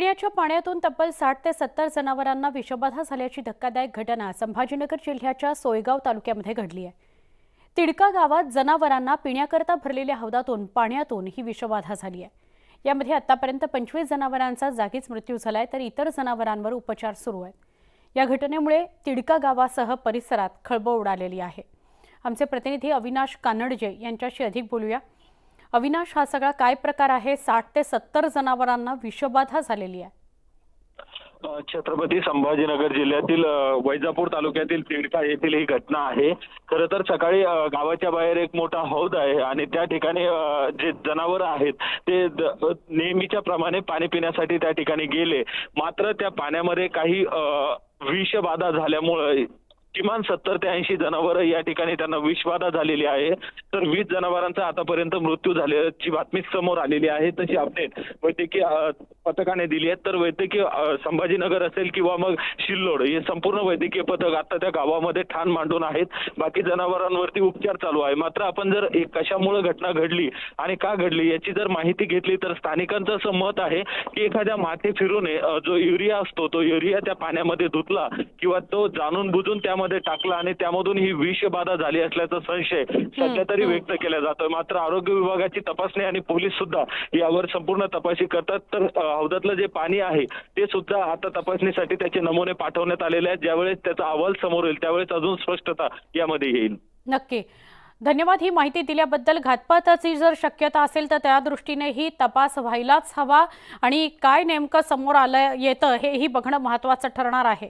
पिण्याच्या पाण्यातून तब्बल 60 ते 70 जनावरांना विषबाधा झाल्याची धक्कादायक घटना संभाजीनगर जिल्ह्याच्या सोयगाव तालुक्यामध्ये घडली आहे। तिडका गावात जनावरांना पिण्याकरता भरलेल्या हौदातून पाण्यातून ही विषबाधा झाली आहे। यामध्ये आतापर्यंत 25 जनावरांचा जागीच मृत्यू झालाय, तर इतर जनावरांवर उपचार सुरू आहेत। या घटनेमुळे तिडका गावासह परिसरात खळबळ उडालेली आहे। आमचे प्रतिनिधी अविनाश कानडजे यांच्याशी अधिक बोलूया। अविनाश, हा सगळा काय प्रकार आहे? 60 ते 70 जनावरांना विषबाधा झालेली आहे। छत्रपती संभाजीनगर जिल्ह्यातील वैजापूर तालुक्यातील तिडका येथील ही घटना आहे। खरं तर सकाळी गावाच्या बाहेर एक मोठा हौद आहे आणि त्या ठिकाणी जे जनावर आहेत ते नेहमीच्या प्रमाणे पाणी पिण्यासाठी त्या ठिकाणी गेले, मात्र त्या पाण्यामध्ये काही विषबाधा झाल्यामुळे किमान 70 ते 80 जनावर या ठिकाणी त्यांना विषबाधा झालेली आहे। तर 20 जनावरांचा आतापर्यंत मृत्यू झाल्याची बातमी समोर आलेली आहे। तशी अपडेट वैद्यकीय पथकाने दिली आहे। तर वैद्यकीय संभाजीनगर असेल किंवा मग शिल्लोड हे संपूर्ण वैद्यकीय पथक आता त्या गावामध्ये ठाण मांडून आहेत। बाकी जनावरांवरती उपचार चालू आहे। मात्र आपण जर कशामुळे घटना घडली आणि का घडली याची जर माहिती घेतली तर स्थानिकांचं असं मत आहे की एखाद्या माती फिरूने जो युरिया असतो तो युरिया त्या पाण्यामध्ये धुतला किंवा तो जाणून बुजून त्यामध्ये टाकला आणि त्यामधून ही विषबाधा झाली असल्याचा संशय सध्या तरी व्यक्त केला जातोय। मात्र आरोग्य विभागाची तपासणी आणि पोलीस सुद्धा यावर संपूर्ण तपासणी करतात। तर हौदातलं जे पाणी आहे ते सुद्धा आता तपासणीसाठी त्याचे नमुने पाठवण्यात आलेले आहेत। ज्यावेळेस त्याचा अहवाल समोर येईल त्यावेळेस अजून स्पष्टता यामध्ये येईल। नक्की, धन्यवाद ही माहिती दिल्याबद्दल। घातपाताची जर शक्यता असेल तर त्या दृष्टीनेही तपास व्हायलाच हवा आणि काय नेमकं समोर येतं हेही बघणं महत्त्वाचं ठरणार आहे।